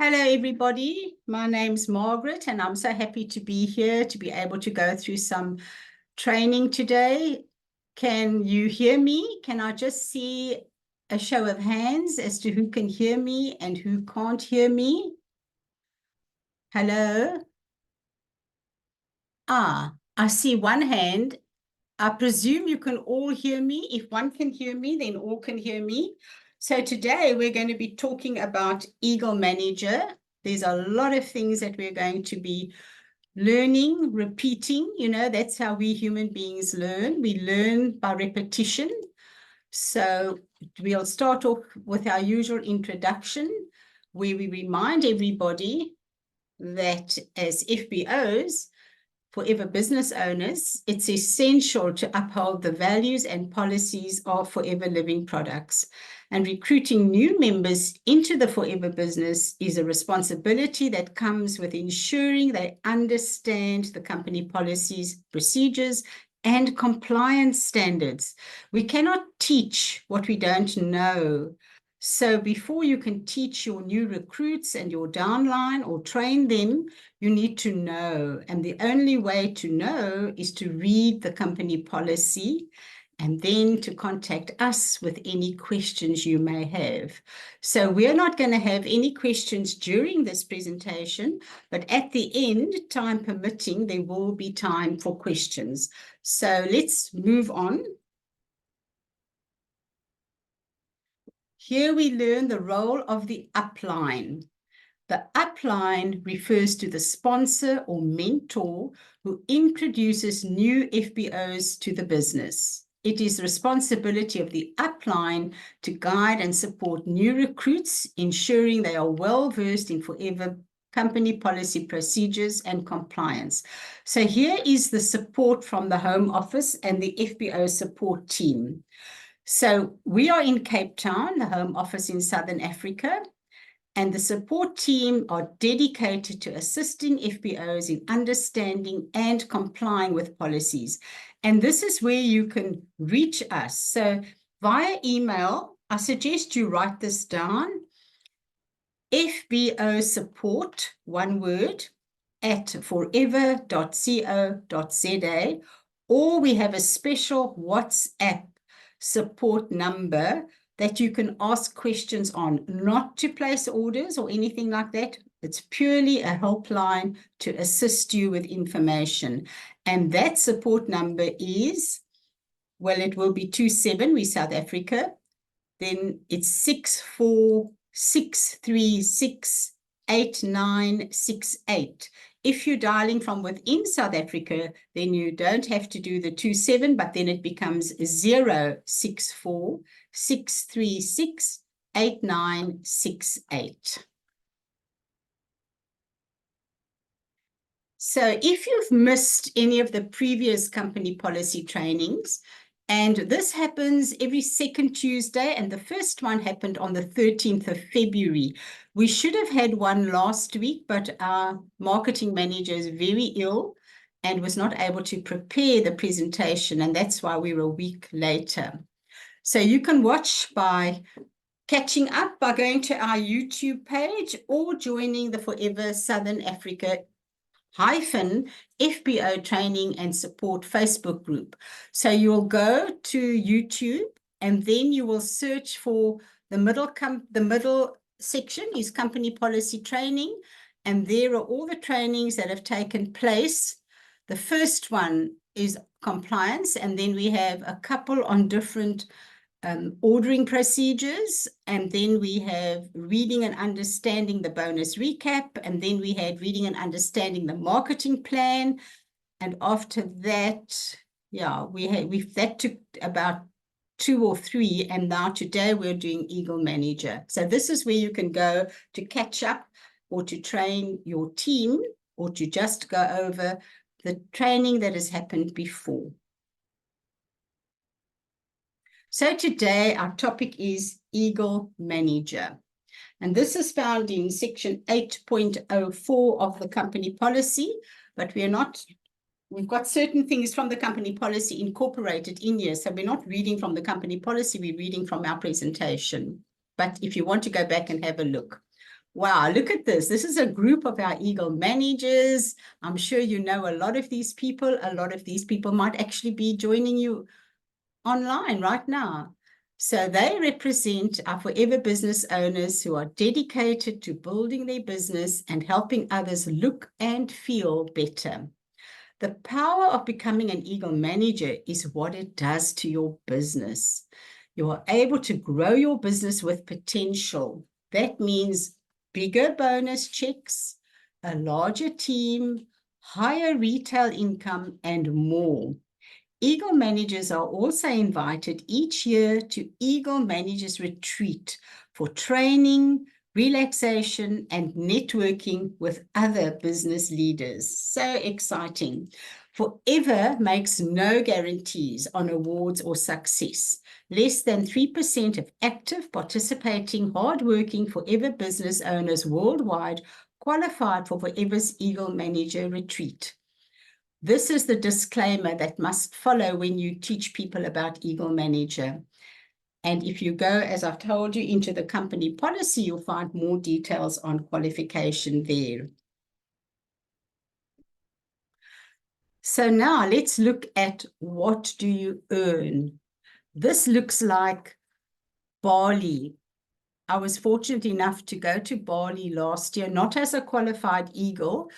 Hello, everybody. My name's Margaret, and I'm so happy to be here to be able to go through some training today. Can you hear me? Can I just see a show of hands as to who can hear me and who can't hear me? Hello? I see one hand. I presume you can all hear me. If one can hear me, then all can hear me. So today we're going to be talking about Eagle Manager. There's a lot of things that we're going to be learning, repeating. That's how we human beings learn. We learn by repetition. So we'll start off with our usual introduction, where we remind everybody that as FBOs, forever business owners, it's essential to uphold the values and policies of Forever Living Products. And recruiting new members into the Forever business is a responsibility that comes with ensuring they understand the company policies, procedures, and compliance standards. We cannot teach what we don't know. So before you can teach your new recruits and your downline or train them, you need to know. And the only way to know is to read the company policy and then to contact us with any questions you may have. So we're not going to have any questions during this presentation, but at the end, time permitting, there will be time for questions. So let's move on. Here we learn the role of the upline. The upline refers to the sponsor or mentor who introduces new FBOs to the business. It is the responsibility of the upline to guide and support new recruits, ensuring they are well versed in Forever company policy procedures and compliance. So here is the support from the Home Office and the FBO support team. So we are in Cape Town, the Home Office in Southern Africa, and the support team are dedicated to assisting FBOs in understanding and complying with policies. And this is where you can reach us. So via email, I suggest you write this down, FBO support, one word, at forever.co.za, or we have a special WhatsApp support number that you can ask questions on, not to place orders or anything like that. It's purely a helpline to assist you with information. And that support number is, well, it will be 27, we South Africa. Then it's 646368968. If you're dialing from within South Africa, then you don't have to do the 27, but then it becomes 064-636-8968. So if you've missed any of the previous company policy trainings, and this happens every second Tuesday, and the first one happened on the 13th of February. We should have had one last week, but our marketing manager is very ill and was not able to prepare the presentation, and that's why we were a week later. So you can watch by catching up by going to our YouTube page or joining the Forever Southern Africa FBO training and support Facebook group. So you'll go to YouTube and then you will search for the middle section is company policy training, and there are all the trainings that have taken place. The first one is compliance, and then we have a couple on different ordering procedures, and then we have reading and understanding the bonus recap, and then we had reading and understanding the marketing plan, and after that, that took about 2 or 3, and now today we're doing Eagle Manager. So this is where you can go to catch up or to train your team or to just go over the training that has happened before. So today our topic is Eagle Manager. And this is found in section 8.04 of the company policy, but we've got certain things from the company policy incorporated in here. So we're not reading from the company policy, we're reading from our presentation. But if you want to go back and have a look. Wow, look at this. This is a group of our Eagle managers. I'm sure you know a lot of these people. A lot of these people might actually be joining you online right now. So they represent our forever business owners who are dedicated to building their business and helping others look and feel better. The power of becoming an Eagle manager is what it does to your business. You are able to grow your business with potential. That means bigger bonus checks, a larger team, higher retail income, and more. Eagle managers are also invited each year to Eagle Managers Retreat for training, relaxation, and networking with other business leaders. So exciting. Forever makes no guarantees on awards or success. Less than 3% of active, participating, hardworking Forever business owners worldwide qualified for Forever's Eagle Manager Retreat. This is the disclaimer that must follow when you teach people about Eagle Manager. And if you go, as I've told you, into the company policy, you'll find more details on qualification there. So now let's look at what do you earn. This looks like Bali. I was fortunate enough to go to Bali last year, not as a qualified Eagle,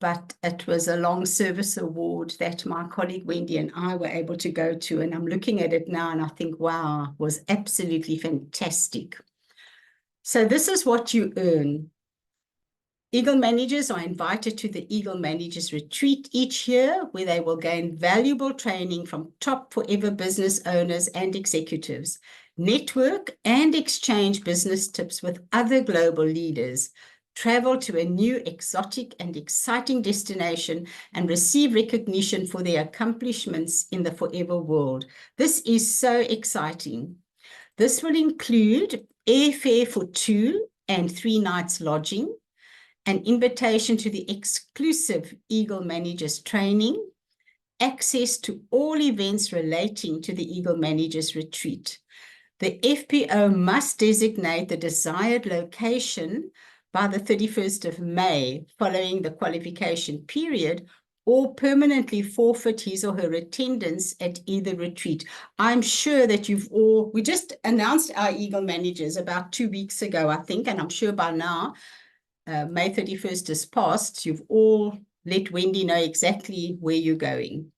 but it was a long service award that my colleague Wendy and I were able to go to. And I'm looking at it now and I think, wow, it was absolutely fantastic. So this is what you earn. Eagle managers are invited to the Eagle Managers Retreat each year, where they will gain valuable training from top Forever business owners and executives, network and exchange business tips with other global leaders, travel to a new exotic and exciting destination, and receive recognition for their accomplishments in the Forever world. This is so exciting. This will include airfare for 2 and 3 nights lodging, an invitation to the exclusive Eagle Managers training, access to all events relating to the Eagle Managers Retreat. The FPO must designate the desired location by the 31st of May following the qualification period, or permanently forfeit his or her attendance at either retreat. I'm sure that we just announced our Eagle managers about 2 weeks ago, I think, and I'm sure by now, May 31st is past, you've all let Wendy know exactly where you're going.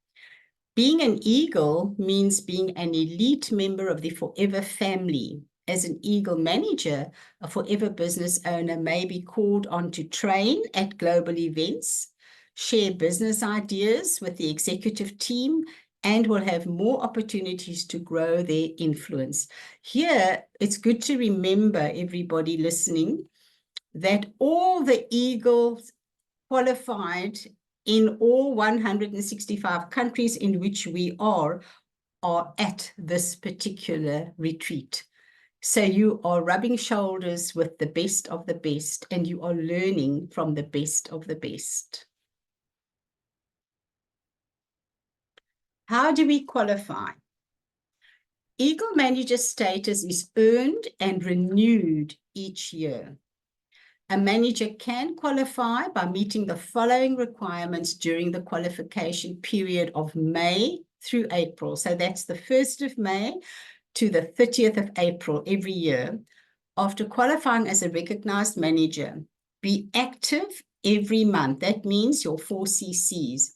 Being an Eagle means being an elite member of the Forever family. As an Eagle manager, a Forever business owner may be called on to train at global events, share business ideas with the executive team, and will have more opportunities to grow their influence. Here, it's good to remember, everybody listening, that all the Eagles qualified in all 165 countries in which we are at this particular retreat. So you are rubbing shoulders with the best of the best, and you are learning from the best of the best. How do we qualify? Eagle Manager status is earned and renewed each year. A manager can qualify by meeting the following requirements during the qualification period of May through April. So that's the 1st of May to the 30th of April every year. After qualifying as a recognized manager, be active every month. That means your 4 CCs,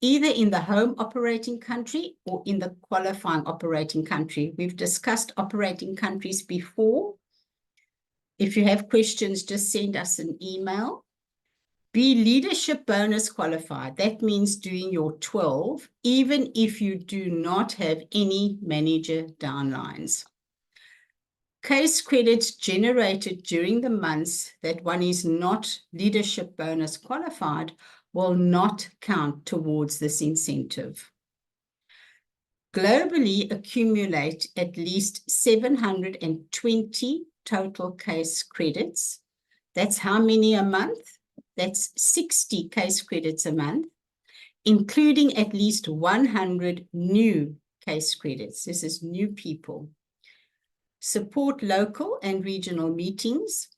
either in the home operating country or in the qualifying operating country. We've discussed operating countries before. If you have questions, just send us an email. Be leadership bonus qualified. That means doing your 12, even if you do not have any manager downlines. Case credits generated during the months that one is not leadership bonus qualified will not count towards this incentive. Globally, accumulate at least 720 total case credits. That's how many a month? That's 60 case credits a month, including at least 100 new case credits. This is new people. Support local and regional meetings.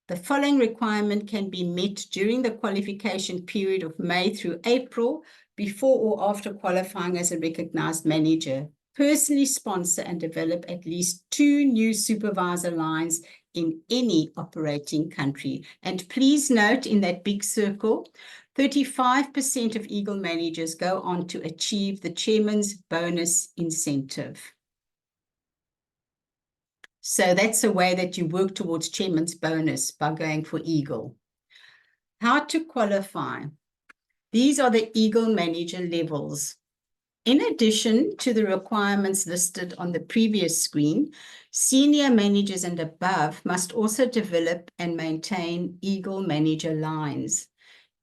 The following requirement can be met during the qualification period of May through April, before or after qualifying as a recognized manager. Personally sponsor and develop at least 2 new supervisor lines in any operating country. And please note, in that big circle, 35% of Eagle managers go on to achieve the chairman's bonus incentive. So that's a way that you work towards chairman's bonus, by going for Eagle. How to qualify? These are the Eagle manager levels. In addition to the requirements listed on the previous screen, senior managers and above must also develop and maintain Eagle manager lines.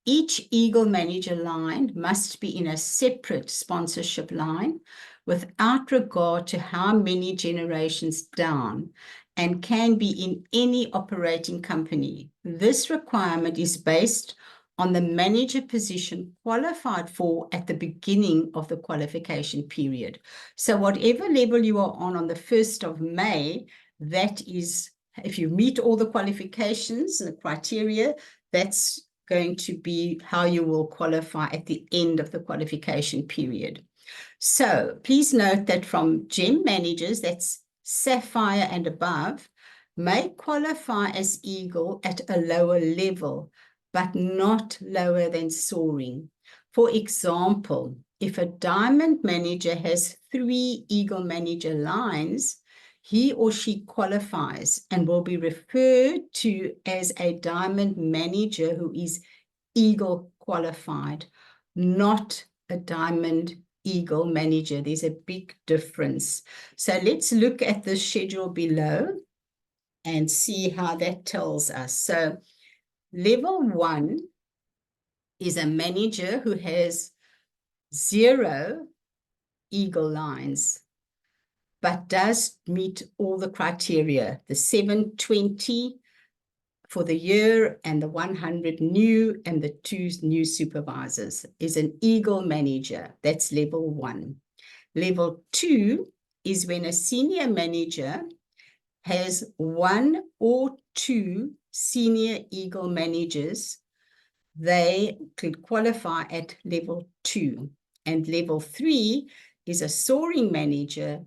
Each Eagle manager line must be in a separate sponsorship line without regard to how many generations down, and can be in any operating company. This requirement is based on the manager position qualified for at the beginning of the qualification period. So whatever level you are on the 1st of May, that is, if you meet all the qualifications and the criteria, that's going to be how you will qualify at the end of the qualification period. So please note that from gem managers, that's sapphire and above, may qualify as Eagle at a lower level, but not lower than soaring. For example, if a diamond manager has 3 Eagle manager lines, he or she qualifies and will be referred to as a diamond manager who is Eagle qualified, not a diamond Eagle manager. There's a big difference. So let's look at the schedule below and see how that tells us. So level 1 is a manager who has 0 Eagle lines, but does meet all the criteria, the 720 for the year and the 100 new and the 2 new supervisors, is an Eagle manager. That's level 1. Level 2 is when a senior manager has 1 or 2 senior Eagle managers. They could qualify at level 2. And level 3 is a soaring manager.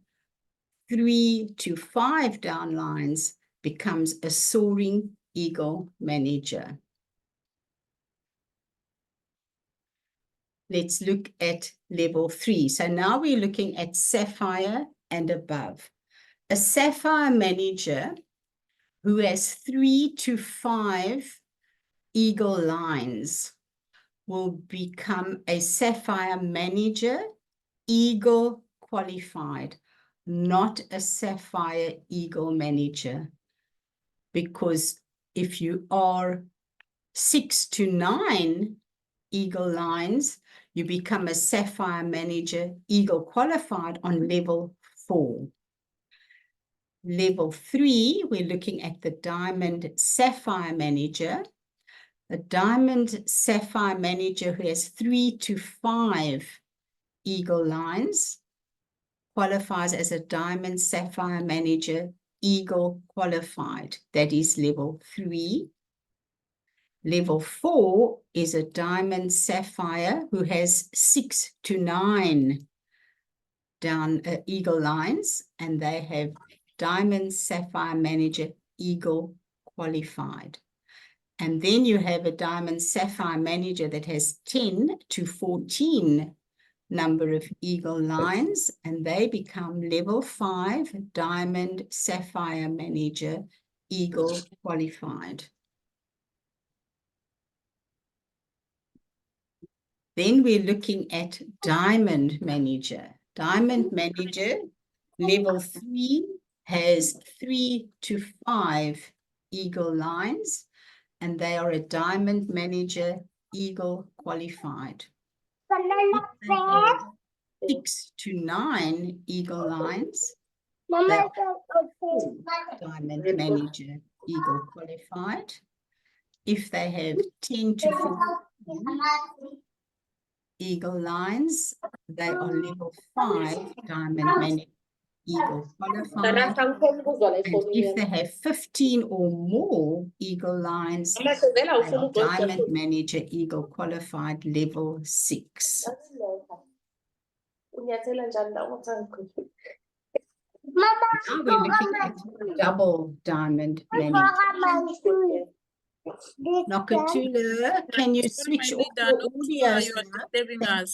3 to 5 downlines becomes a soaring Eagle manager. Let's look at level 3. So now we're looking at sapphire and above. A sapphire manager who has 3 to 5 Eagle lines will become a sapphire manager, Eagle qualified, not a sapphire Eagle manager. Because if you are 6 to 9 Eagle lines, you become a sapphire manager, Eagle qualified on level 4. Level 3, we're looking at the diamond sapphire manager. The diamond sapphire manager who has 3 to 5 Eagle lines qualifies as a diamond sapphire manager, Eagle qualified. That is level 3. Level 4 is a diamond sapphire who has 6 to 9 down Eagle lines, and they have diamond sapphire manager, Eagle qualified. And then you have a diamond sapphire manager that has 10 to 14 number of Eagle lines, and they become level 5 diamond sapphire manager, Eagle qualified. Then we're looking at diamond manager. Diamond manager level 3 has 3 to 5 Eagle lines, and they are a diamond manager, Eagle qualified. 6 to 9 Eagle lines, they are diamond manager, Eagle qualified. If they have 10 to 14 Eagle lines, they are level 5 diamond manager, Eagle Qualified. And if they have 15 or more Eagle lines, they are Diamond Manager Eagle Qualified Level 6. Now we're looking at double Diamond Manager. Nokatula, can you switch off your audio? Thank you.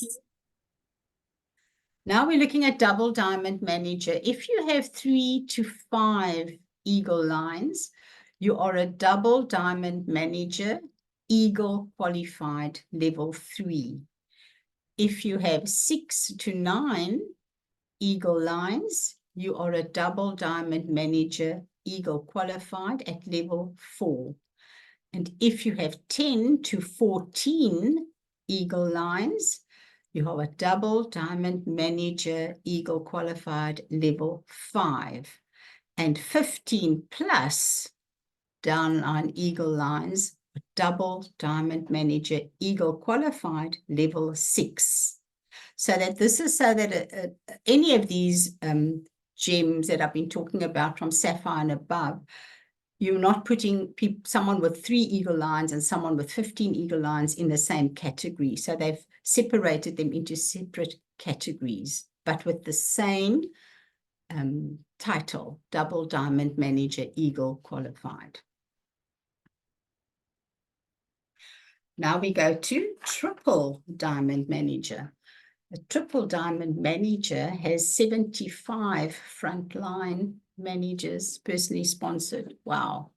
Now we're looking at double Diamond Manager. If you have 3 to 5 Eagle lines, you are a double Diamond Manager, Eagle Qualified Level 3. If you have 6 to 9 Eagle lines, you are a double Diamond Manager, Eagle Qualified at Level 4. And if you have 10 to 14 Eagle lines, you have a double Diamond Manager Eagle Qualified Level 5. And 15 plus downline Eagle lines, double Diamond Manager Eagle Qualified Level 6. So that this is so that any of these gems that I've been talking about from Sapphire and above, you're not putting someone with 3 Eagle lines and someone with 15 Eagle lines in the same category. So they've separated them into separate categories, but with the same title, Double Diamond Manager Eagle Qualified. Now we go to Triple Diamond Manager. A Triple Diamond Manager has 75 frontline managers, personally sponsored. Wow.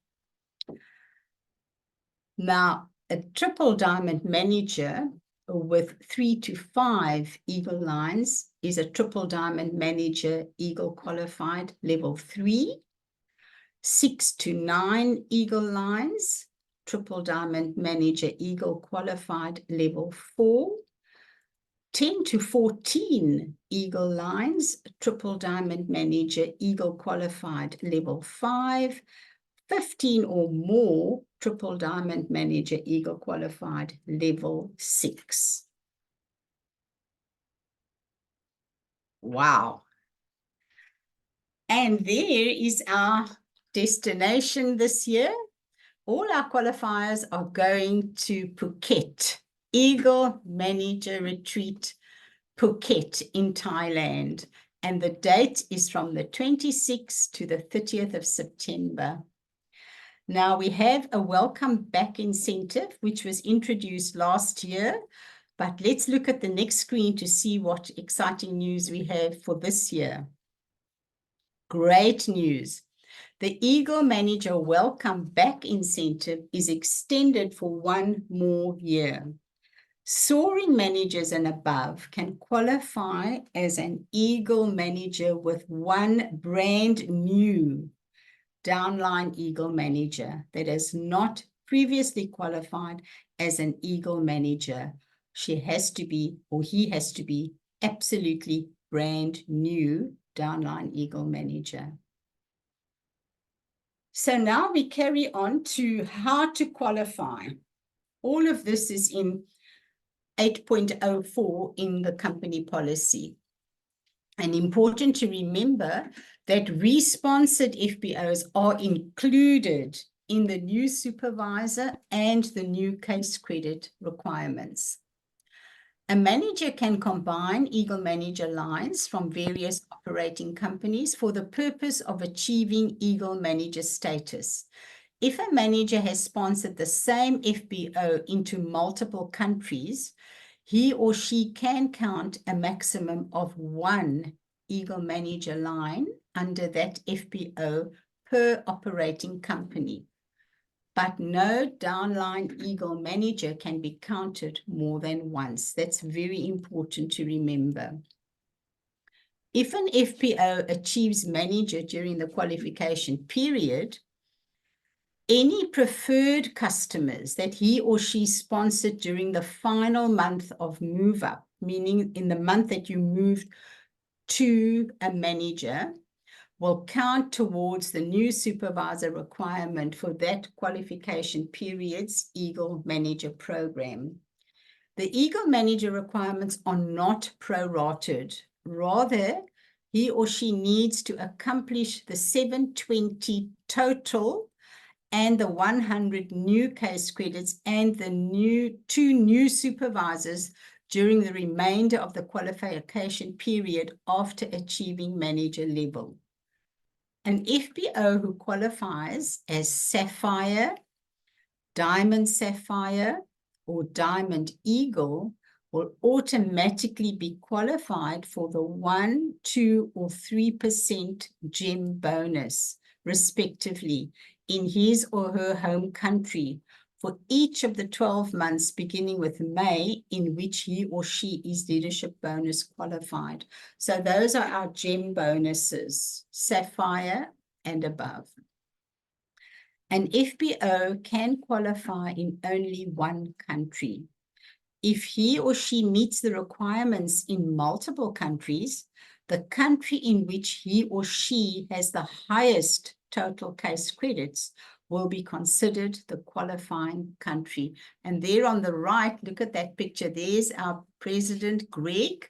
Now, a Triple Diamond Manager with 3 to 5 Eagle lines is a Triple Diamond Manager Eagle Qualified Level 3. 6 to 9 Eagle lines, Triple Diamond Manager Eagle Qualified Level 4. 10 to 14 Eagle lines, Triple Diamond Manager Eagle Qualified Level 5. 15 or more Triple Diamond Manager Eagle Qualified Level 6. Wow. And there is our destination this year. All our qualifiers are going to Phuket, Eagle Manager Retreat, Phuket in Thailand. And the date is from the 26th to the 30th of September. Now we have a welcome back incentive, which was introduced last year, but let's look at the next screen to see what exciting news we have for this year. Great news. The Eagle Manager Welcome Back Incentive is extended for 1 more year. Soaring managers and above can qualify as an Eagle Manager with 1 brand new downline Eagle Manager that has not previously qualified as an Eagle Manager. She has to be, or he has to be, absolutely brand new downline Eagle Manager. So now we carry on to how to qualify. All of this is in 8.04 in the company policy. And important to remember that re-sponsored FBOs are included in the new supervisor and the new case credit requirements. A manager can combine Eagle Manager lines from various operating companies for the purpose of achieving Eagle Manager status. If a manager has sponsored the same FBO into multiple countries, he or she can count a maximum of 1 Eagle Manager line under that FBO per operating company. But no downline Eagle Manager can be counted more than once. That's very important to remember. If an FBO achieves manager during the qualification period, any preferred customers that he or she sponsored during the final month of move up, meaning in the month that you moved to a manager, will count towards the new supervisor requirement for that qualification period's Eagle Manager program. The Eagle Manager requirements are not prorated. Rather, he or she needs to accomplish the 720 total and the 100 new case credits and the two new supervisors during the remainder of the qualification period after achieving manager level. An FBO who qualifies as Sapphire, Diamond Sapphire, or Diamond Eagle will automatically be qualified for the 1%, 2%, or 3% gem bonus, respectively, in his or her home country for each of the 12 months beginning with May in which he or she is leadership bonus qualified. So those are our gem bonuses, Sapphire and above. An FBO can qualify in only one country. If he or she meets the requirements in multiple countries, the country in which he or she has the highest total case credits will be considered the qualifying country. And there on the right, look at that picture. There's our President Greg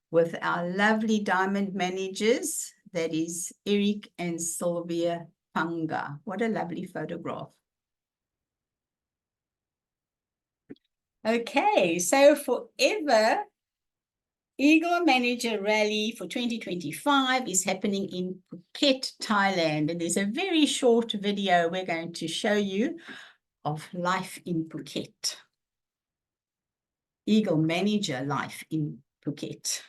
with our lovely diamond managers. That is Eric and Sylvia Panga. What a lovely photograph. Okay, so Forever Eagle Manager Rally for 2025 is happening in Phuket, Thailand. And there's a very short video we're going to show you of life in Phuket. Eagle Manager life in Phuket.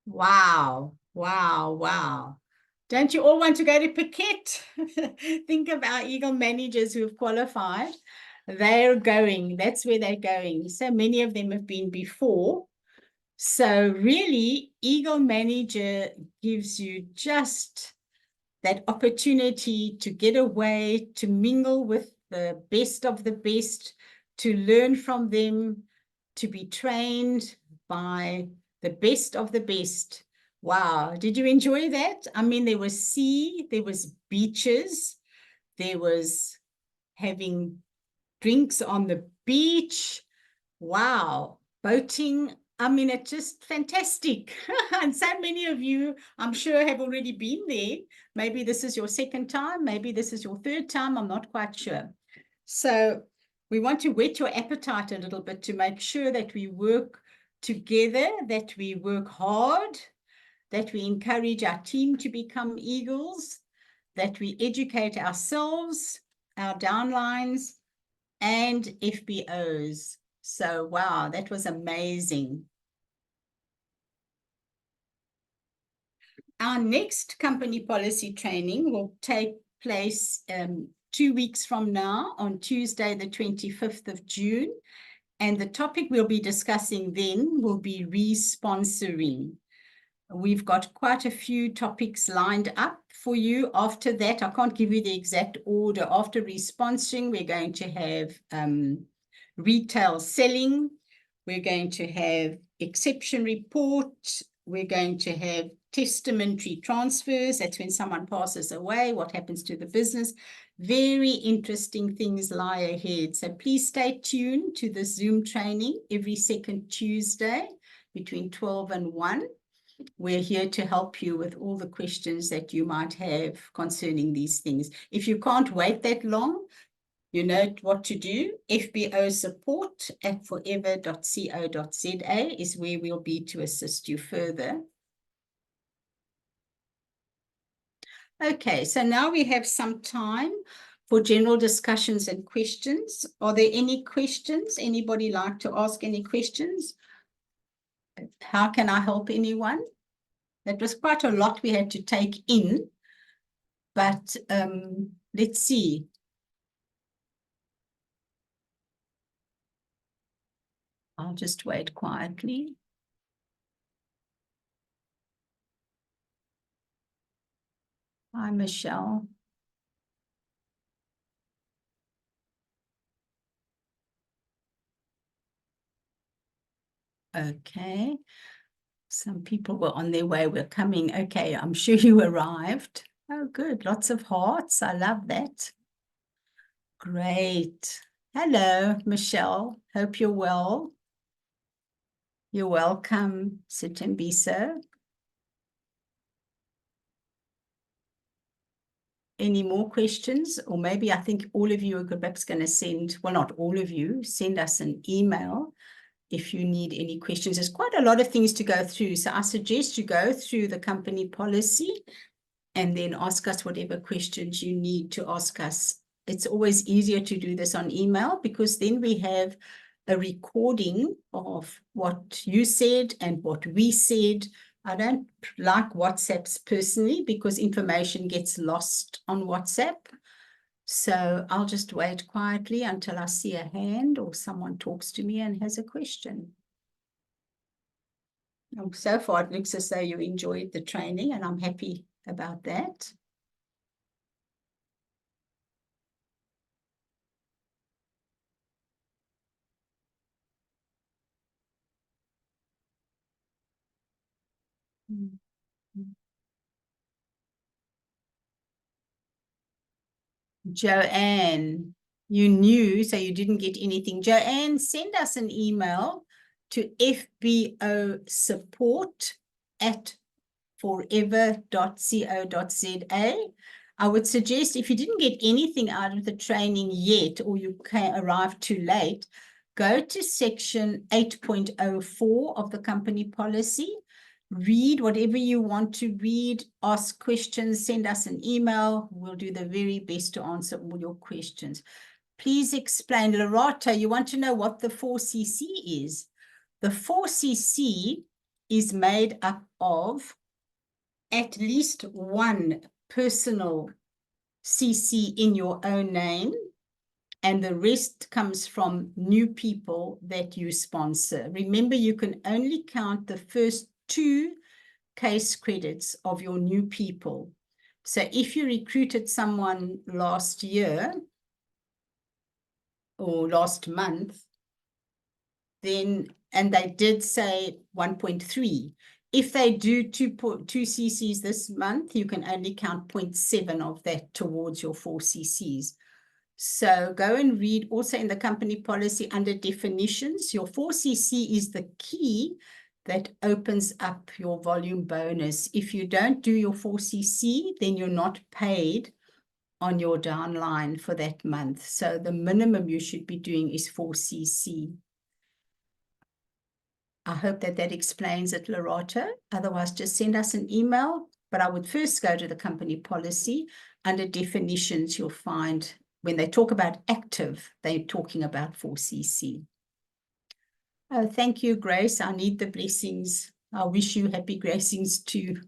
Wow, wow, wow. Don't you all want to go to Phuket? Think of our Eagle managers who have qualified. They're going, that's where they're going. So many of them have been before. So really, Eagle Manager gives you just that opportunity to get away, to mingle with the best of the best, to learn from them, to be trained by the best of the best. Wow, did you enjoy that? I mean, there was sea, there was beaches, there was having drinks on the beach. Wow, boating. I mean, it's just fantastic. And so many of you, I'm sure, have already been there. Maybe this is your second time, maybe this is your third time, I'm not quite sure. So we want to whet your appetite a little bit to make sure that we work together, that we work hard, that we encourage our team to become eagles, that we educate ourselves, our downlines, and FBOs. So, wow, that was amazing. Our next company policy training will take place 2 weeks from now on Tuesday, the 25th of June. And the topic we'll be discussing then will be re-sponsoring. We've got quite a few topics lined up for you. After that, I can't give you the exact order. After re-sponsoring, we're going to have retail selling. We're going to have exception report. We're going to have testamentary transfers. That's when someone passes away. What happens to the business? Very interesting things lie ahead. So please stay tuned to the Zoom training every second Tuesday between 12 and 1. We're here to help you with all the questions that you might have concerning these things. If you can't wait that long, You know what to do. FBO support at forever.co.za is where we'll be to assist you further. Okay, so now we have some time for general discussions and questions. Are there any questions? Anybody like to ask any questions? How can I help anyone? That was quite a lot we had to take in, but let's see. I'll just wait quietly. Hi, Michelle. Okay. Some people were on their way. We're coming. Okay, I'm sure you arrived. Oh, good. Lots of hearts. I love that. Great. Hello, Michelle. Hope you're well. You're welcome, Sitembisa. Any more questions? Or maybe I think all of you are perhaps going to send, well, not all of you, send us an email if you need any questions. There's quite a lot of things to go through. So I suggest you go through the company policy and then ask us whatever questions you need to ask us. It's always easier to do this on email because then we have a recording of what you said and what we said. I don't like WhatsApps personally because information gets lost on WhatsApp. So I'll just wait quietly until I see a hand or someone talks to me and has a question. So far, it looks as though you enjoyed the training, and I'm happy about that. Joanne, you knew, so you didn't get anything. Joanne, send us an email to fbosupport@forever.co.za. I would suggest if you didn't get anything out of the training yet, or you arrived too late, go to section 8.04 of the company policy. Read whatever you want to read, ask questions, send us an email. We'll do the very best to answer all your questions. Please explain. Lorata, you want to know what the 4cc is? The 4cc is made up of at least one personal CC in your own name, and the rest comes from new people that you sponsor. Remember, you can only count the first 2 case credits of your new people. So if you recruited someone last year or last month, then, and they did say 1.3. If they do 2 CCs this month, you can only count 0.7 of that towards your 4 CCs. So go and read also in the company policy under definitions. Your 4cc is the key that opens up your volume bonus. If you don't do your 4cc, then you're not paid on your downline for that month. So the minimum you should be doing is 4cc. I hope that that explains it, Lorata. Otherwise, just send us an email. But I would first go to the company policy. Under definitions, you'll find when they talk about active, they're talking about 4cc. Oh, thank you, Grace. I need the blessings. I wish you happy gracings too.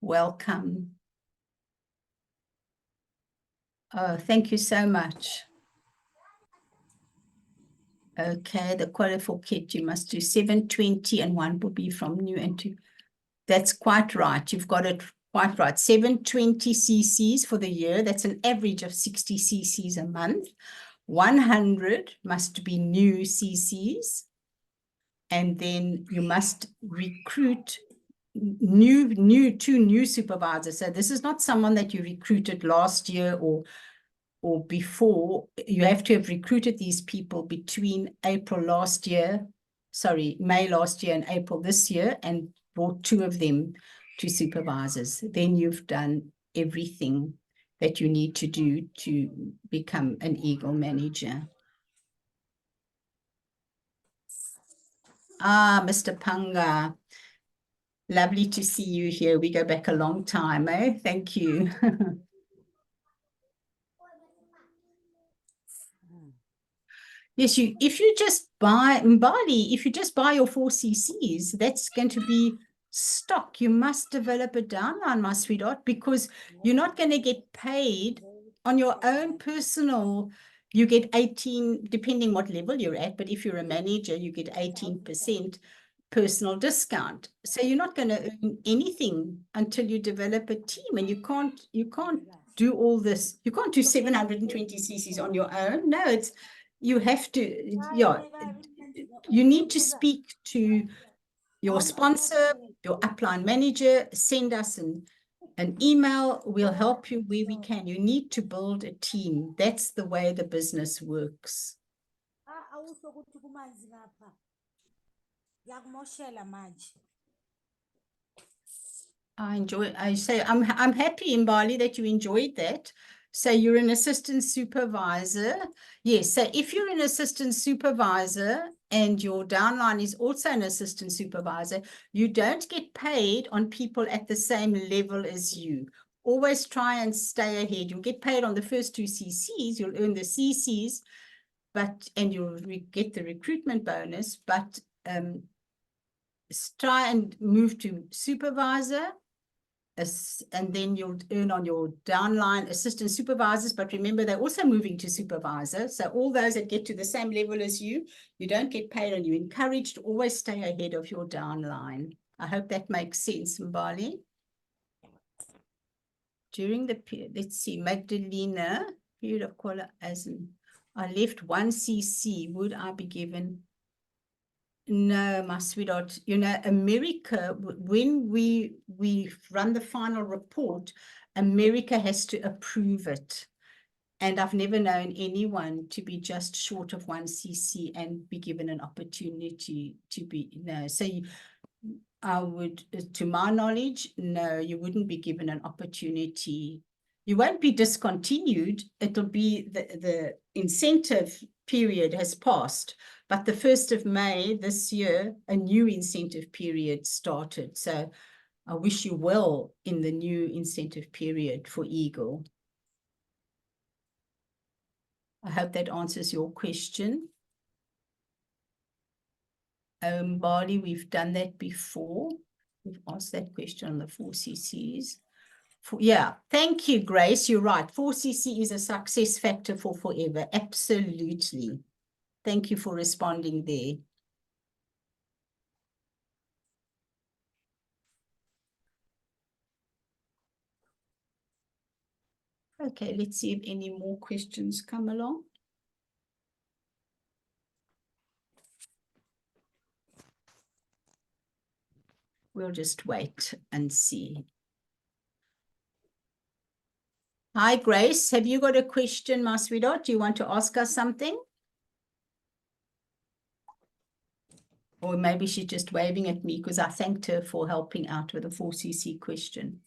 Welcome. Oh, thank you so much. Okay, the qualified kit, you must do 720 and one will be from new and to. That's quite right. You've got it quite right. 720 cc's for the year. That's an average of 60 cc's a month. 100 must be new cc's. And then you must recruit two new supervisors. So this is not someone that you recruited last year or before. You have to have recruited these people between May last year and April this year, and brought 2 of them to supervisors. Then you've done everything. that you need to do to become an Eagle manager. Ah, Mr. Panga, lovely to see you here. We go back a long time, eh? Thank you. Yes, if you just buy Mbali, if you just buy your 4 cc's, that's going to be stock. You must develop a downline, my sweetheart, because you're not going to get paid on your own personal. You get 18, depending what level you're at, but if you're a manager, you get 18% personal discount. So you're not going to earn anything until you develop a team, and you can't do all this. You can't do 720 cc's on your own. No, you have to, yeah, you need to speak to your sponsor, your upline manager, send us an email. We'll help you where we can. You need to build a team. That's the way the business works. I'm happy, Mbali, that you enjoyed that. So you're an assistant supervisor. Yes, so if you're an assistant supervisor and your downline is also an assistant supervisor, you don't get paid on people at the same level as you. Always try and stay ahead. You'll get paid on the first 2 cc's, you'll earn the cc's, and you'll get the recruitment bonus, but try and move to supervisor, and then you'll earn on your downline assistant supervisors. But remember, they're also moving to supervisor. So all those that get to the same level as you don't get paid on. You're encouraged to always stay ahead of your downline. I hope that makes sense, Mbali. During the period, let's see, Magdalena, period of quality, as in, I left 1 cc, would I be given? No, my sweetheart, America, when we run the final report, America has to approve it. And I've never known anyone to be just short of 1 cc and be given an opportunity to be, no. So I would, to my knowledge, no, you wouldn't be given an opportunity. You won't be discontinued. It'll be the incentive period has passed. But the 1st of May this year, a new incentive period started. So I wish you well in the new incentive period for Eagle. I hope that answers your question. Bali, we've done that before. We've asked that question on the 4 cc's. Yeah, thank you, Grace. You're right. 4 cc is a success factor for forever. Absolutely. Thank you for responding there. Okay, let's see if any more questions come along. We'll just wait and see. Hi, Grace. Have you got a question, my sweetheart? Do you want to ask us something? Or maybe she's just waving at me because I thanked her for helping out with a 4 cc question.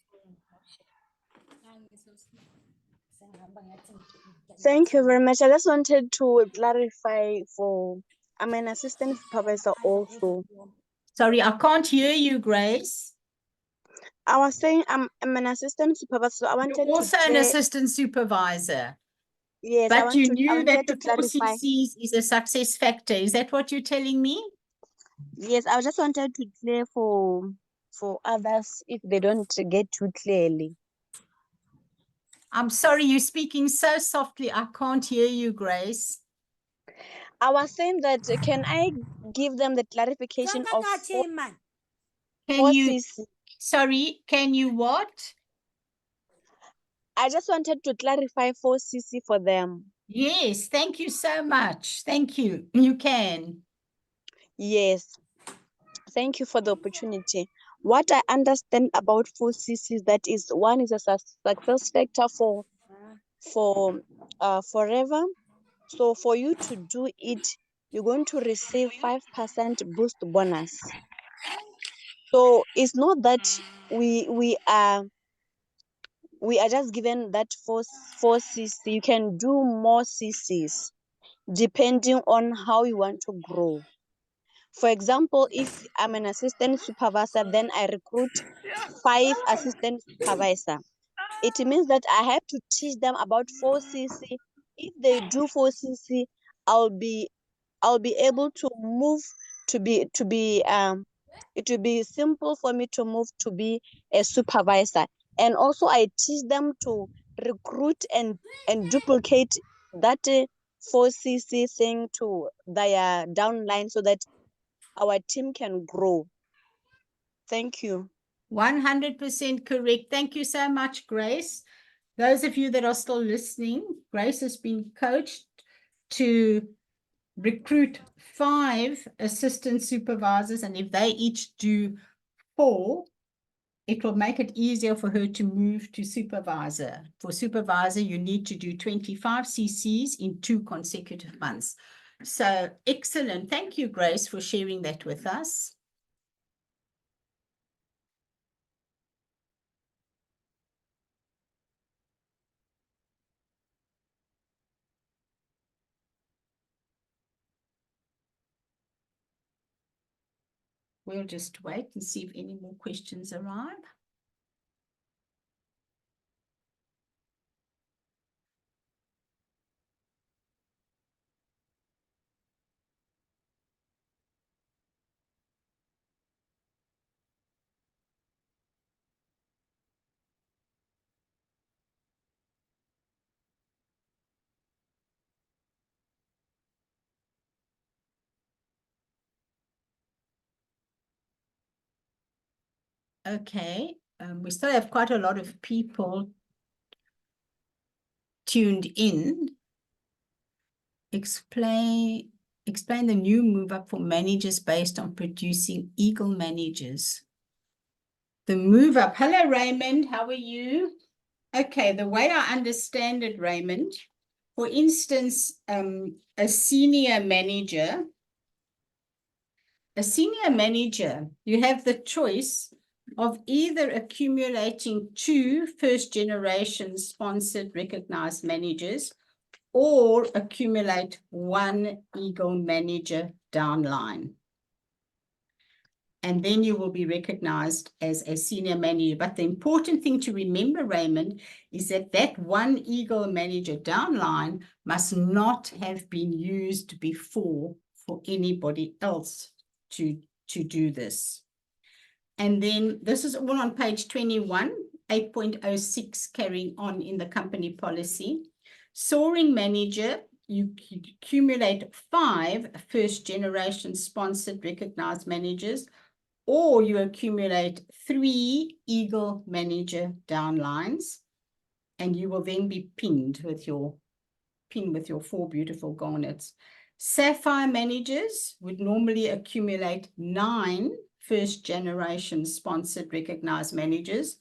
Thank you very much. I just wanted to clarify I'm an assistant supervisor also. Sorry, I can't hear you, Grace. I was saying I'm an assistant supervisor. So I wanted You're also an assistant supervisor. Yes, but you knew that the 4 clarify. cc's is a success factor. Is that what you're telling me? Yes, I just wanted to clear for others if they don't get too clearly. I'm sorry, you're speaking so softly. I can't hear you, Grace. I was saying that can I give them the clarification of Sorry, can you what? I just wanted to clarify 4 cc for them. Yes, thank you so much. Thank you. You can. Yes. Thank you for the opportunity. What I understand about 4 cc is that one is a success factor for forever. So for you to do it, you're going to receive 5% boost bonus. So it's not that we are we are just given that four CC. You can do more CCs depending on how you want to grow. For example, if I'm an assistant supervisor, then I recruit 5 assistant supervisor. It means that I have to teach them about 4CC. If they do 4CC, I'll be able to move to be it will be simple for me to move to be a supervisor. And also I teach them to recruit and duplicate that 4CC thing to their downline so that our team can grow. Thank you. 100% correct. Thank you so much, Grace. Those of you that are still listening, Grace has been coached to recruit 5 assistant supervisors, and if they each do 4, it will make it easier for her to move to supervisor. For supervisor, you need to do 25 CCs in 2 consecutive months. So excellent. Thank you, Grace, for sharing that with us. We'll just wait and see if any more questions arrive. Okay, we still have quite a lot of people tuned in. Explain the new move up for managers based on producing eagle managers. The move up. Hello, Raymond. How are you? Okay, the way I understand it, Raymond, for instance, a senior manager, you have the choice of either accumulating 2 first-generation sponsored recognized managers or accumulate 1 eagle manager downline. And then you will be recognized as a senior manager. But the important thing to remember, Raymond, is that that 1 eagle manager downline must not have been used before for anybody else to do this. And then this is all on page 21, 8.06, carrying on in the company policy. Soaring manager, you accumulate 5 first-generation sponsored recognized managers, or you accumulate 3 eagle manager downlines, and you will then be pinned with your 4 beautiful garnets. Sapphire managers would normally accumulate 9 first-generation sponsored recognized managers,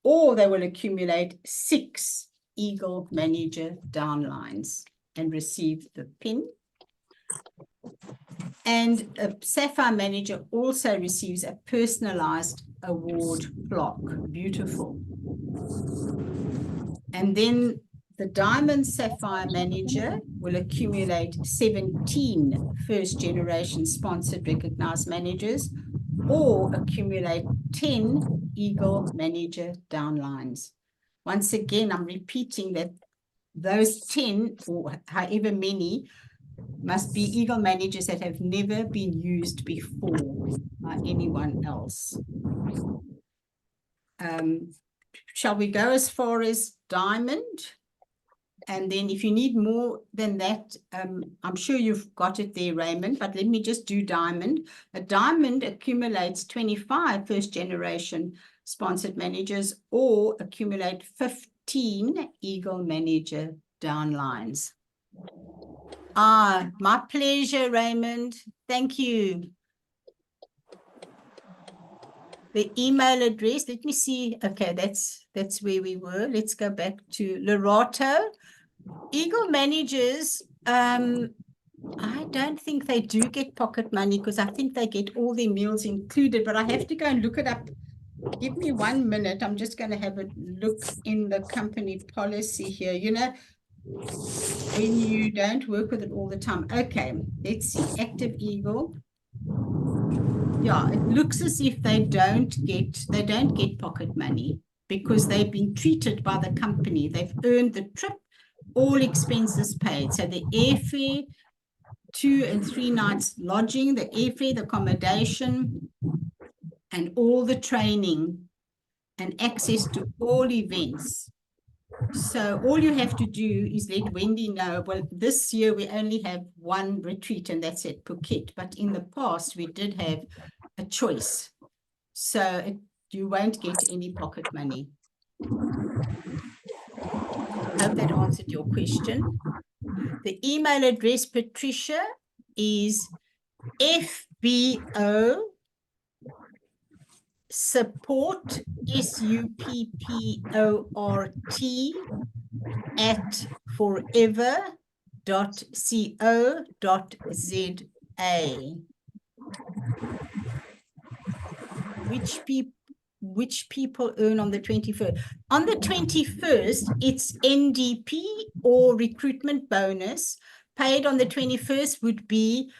or they will accumulate 6 eagle manager downlines and receive the pin. And a Sapphire manager also receives a personalized award plaque. Beautiful. And then the Diamond Sapphire manager will accumulate 17 first-generation sponsored recognized managers, or accumulate 10 eagle manager downlines. Once again, I'm repeating that those 10 or however many must be eagle managers that have never been used before by anyone else. Shall we go as far as diamond? And then if you need more than that, I'm sure you've got it there, Raymond, but let me just do diamond. A diamond accumulates 25 first-generation sponsored managers, or accumulate 15 eagle manager downlines. My pleasure, Raymond. Thank you. The email address, let me see. Okay, that's where we were. Let's go back to Lerato. Eagle managers, I don't think they do get pocket money, because I think they get all their meals included, but I have to go and look it up Give me 1 minute. I'm just going to have a look in the company policy here. You know, when you don't work with it all the time. Okay, let's see. Active Eagle. Yeah, it looks as if they don't get pocket money because they've been treated by the company. They've earned the trip, all expenses paid. So the airfare, 2 and 3 nights lodging, the airfare, the accommodation, and all the training and access to all events. So all you have to do is let Wendy know, well, this year we only have one retreat and that's at Phuket. But in the past, we did have a choice. So you won't get any pocket money. Hope that answered your question. The email address, Patricia, is FBO support, SUPPORT, at forever.co.za. Which people earn on the 21st? On the 21st, it's NDP or recruitment bonus. Paid on the 21st would be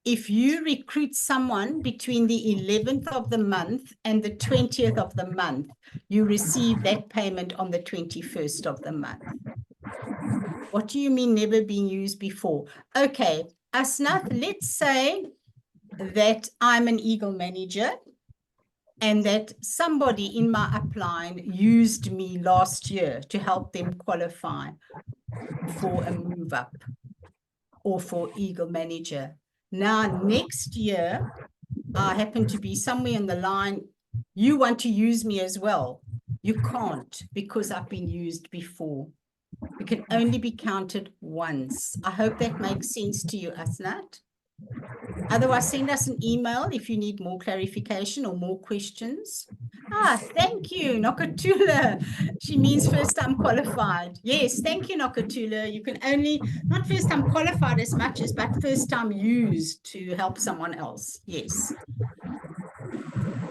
if you recruit someone between the 11th of the month and the 20th of the month, you receive that payment on the 21st of the month. What do you mean never been used before? Okay, Asnath, let's say that I'm an Eagle manager and that somebody in my upline used me last year to help them qualify for a move up or for Eagle manager. Now, next year, I happen to be somewhere in the line, you want to use me as well. You can't because I've been used before. It can only be counted once. I hope that makes sense to you, Asnat. Otherwise, send us an email if you need more clarification or more questions. Thank you, Nokatula. She means first time qualified. Yes, thank you, Nokatula. You can only, not first time qualified as much as, but first time used to help someone else. Yes.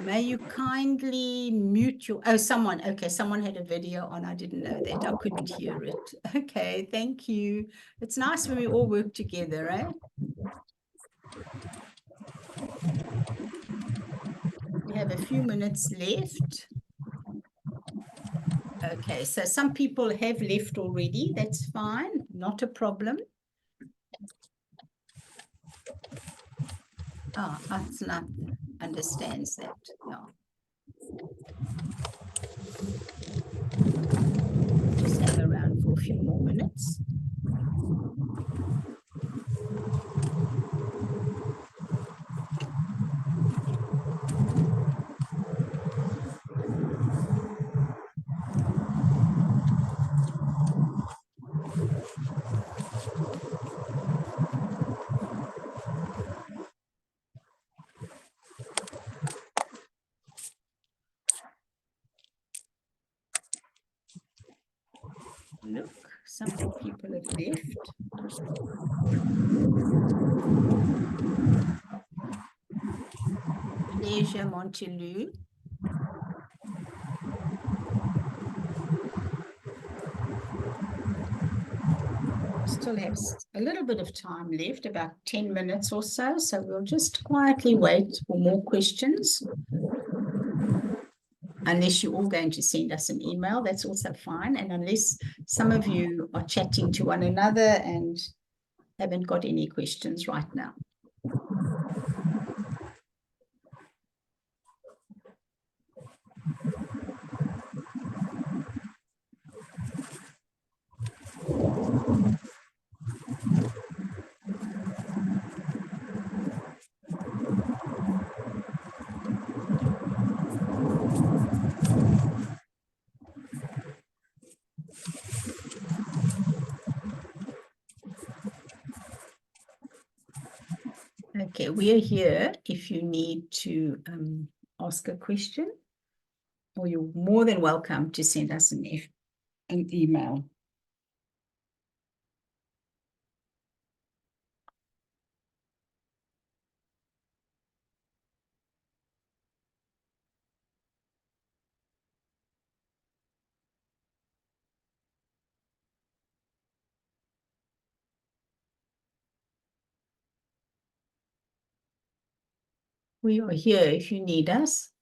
May you kindly mute your, someone had a video on, I didn't know that, I couldn't hear it. Okay, thank you. It's nice when we all work together, eh? We have a few minutes left. Okay, so some people have left already, that's fine, not a problem. Asnat understands that, yeah. Just hang around for a few more minutes. Look, some more people have left. Pleasure, Montelou. Still have a little bit of time left, about 10 minutes or so. So we'll just quietly wait for more questions. Unless you're all going to send us an email, that's also fine. And unless some of you are chatting to one another and haven't got any questions right now. Okay, we are here if you need to ask a question, or you're more than welcome to send us an email. We are here if you need us.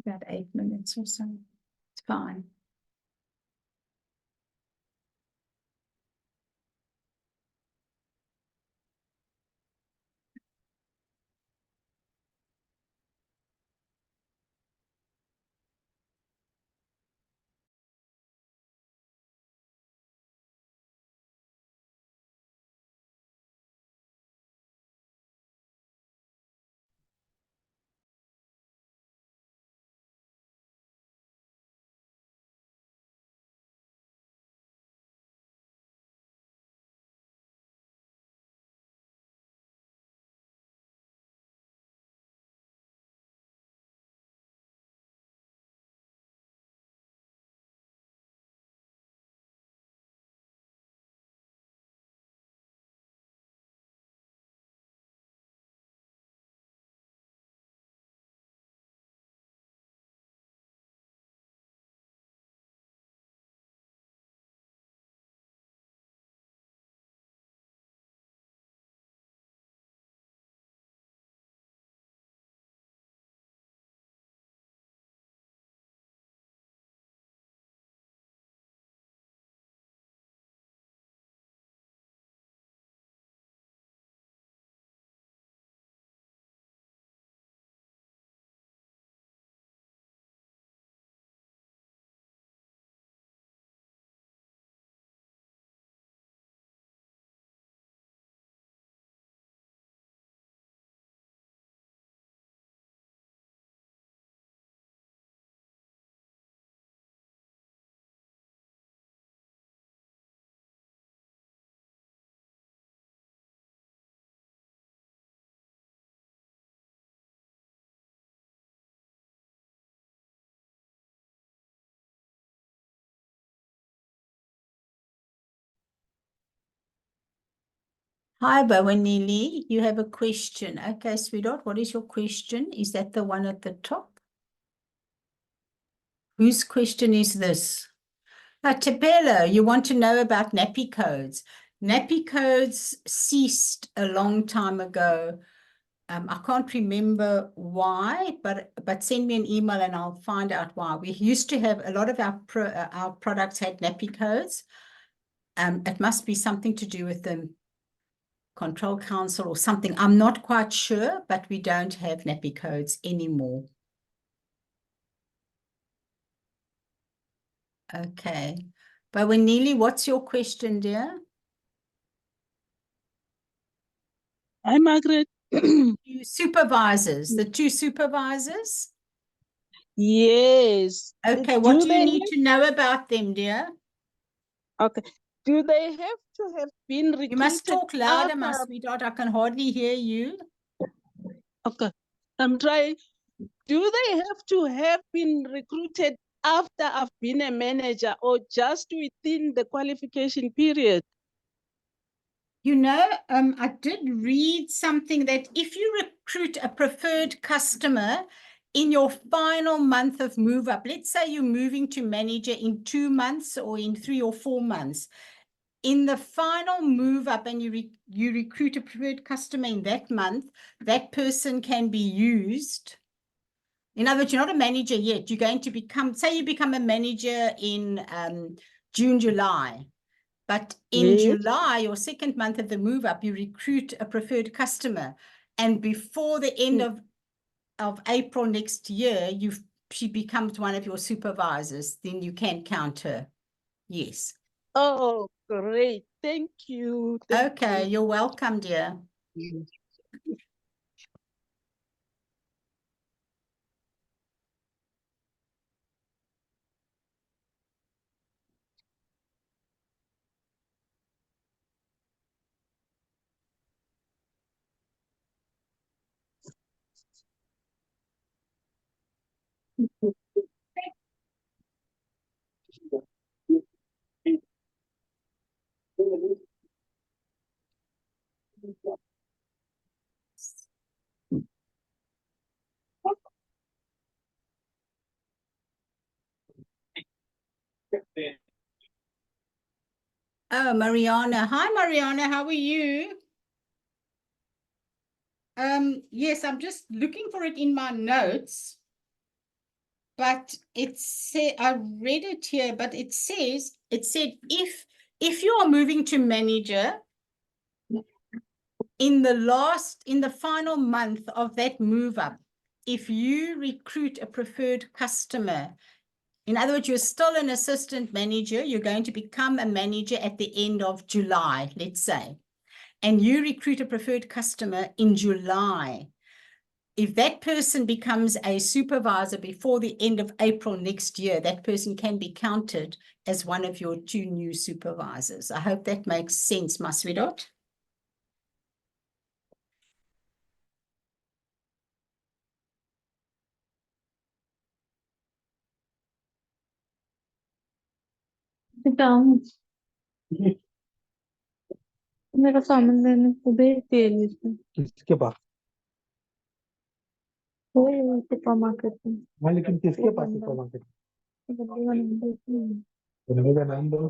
About 8 minutes or so. It's fine. Hi, Bawanili. You have a question. Okay, sweetheart, what is your question? Is that the one at the top? Whose question is this? Tepelo, you want to know about nappy codes. Nappy codes ceased a long time ago. I can't remember why, but send me an email and I'll find out why. We used to have a lot of our products had nappy codes. It must be something to do with the Control Council or something. I'm not quite sure, but we don't have nappy codes anymore. Okay. But Neely, what's your question, dear? Hi, Margaret. Supervisors, the two supervisors? Yes. Okay, what do you need to know about them, dear? Okay. Do they have to have been recruited? You must talk louder, my after... sweetheart. I can hardly hear you. Okay. I'm trying. Do they have to have been recruited after I've been a manager or just within the qualification period? You know, I did read something that if you recruit a preferred customer in your final month of move up, let's say you're moving to manager in 2 months or in 3 or 4 months, in the final move up and you recruit a preferred customer in that month, that person can be used. In other words, you're not a manager yet. You're going to become, say you become a manager in June, July. But in July, your second month of the move up, you recruit a preferred customer. And before the end of April next year, she becomes one of your supervisors. Then you can count her. Yes. Oh, great. Thank you. Okay, you're welcome, dear. Oh, Mariana. Hi, Mariana. How are you? Yes, I'm just looking for it in my notes. But I read it here, but it said if you are moving to manager in the final month of that move up, if you recruit a preferred customer, in other words, you're still an assistant manager, you're going to become a manager at the end of July, let's say, and you recruit a preferred customer in July. If that person becomes a supervisor before the end of April next year, that person can be counted as one of your 2 new supervisors. I hope that makes sense, my sweetheart. मेरा सामान लेने को भेज दिए इसमें किसके पास? वही super market में हाँ, लेकिन किसके पास सुपर मार्केट? बंदे का नाम दो।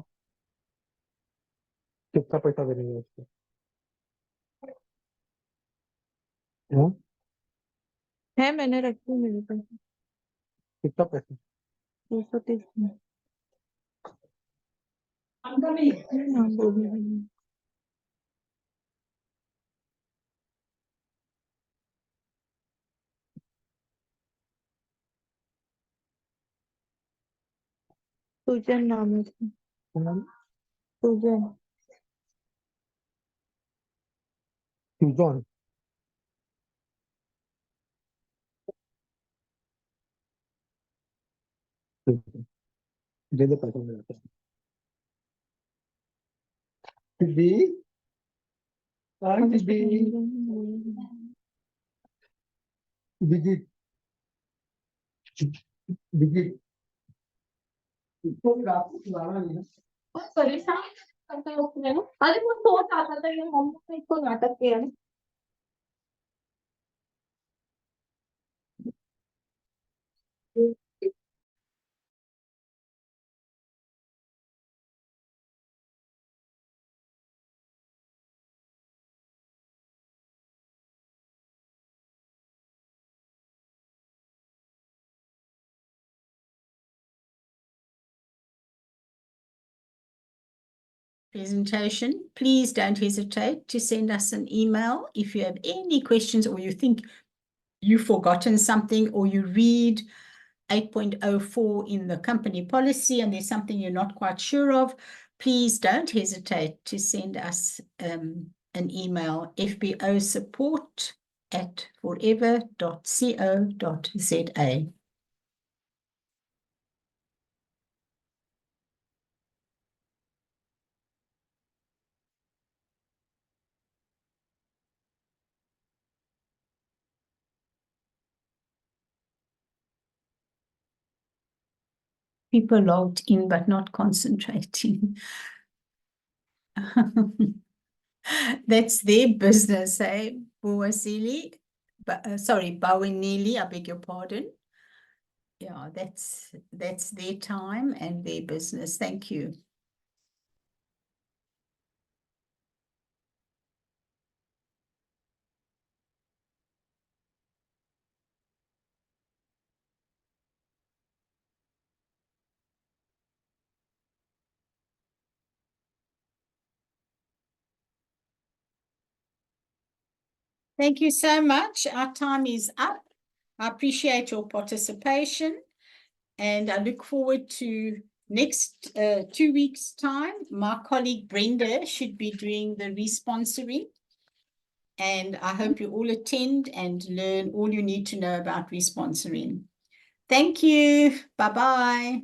कितना पैसा देंगे उसको? हाँ? है मैंने रखी मेरे पास कितना पैसा? 230 में हाँ बोलिए सुजन नाम है उसका सुजन Susan. दे दे पैसा मेरे पास। दीदी, हाँ दीदी, दीदी, दीदी, इसको रात को खिलाना नहीं है। परेशान करता है उसने ना अरे वो सोच आता था ये मम्मी ने इसको नाटक किया है Presentation. Please don't hesitate to send us an email if you have any questions or you think you've forgotten something or you read 8.04 in the company policy and there's something you're not quite sure of, please don't hesitate to send us an email, fbosupport@forever.co.za. People logged in but not concentrating. That's their business, eh, Bowasili? Sorry, Bawinili, I beg your pardon. Yeah, that's their time and their business. Thank you. Thank you so much. Our time is up. I appreciate your participation and I look forward to next 2 weeks' time. My colleague Brenda should be doing the responsoring. And I hope you all attend and learn all you need to know about responsoring. Thank you. Bye-bye.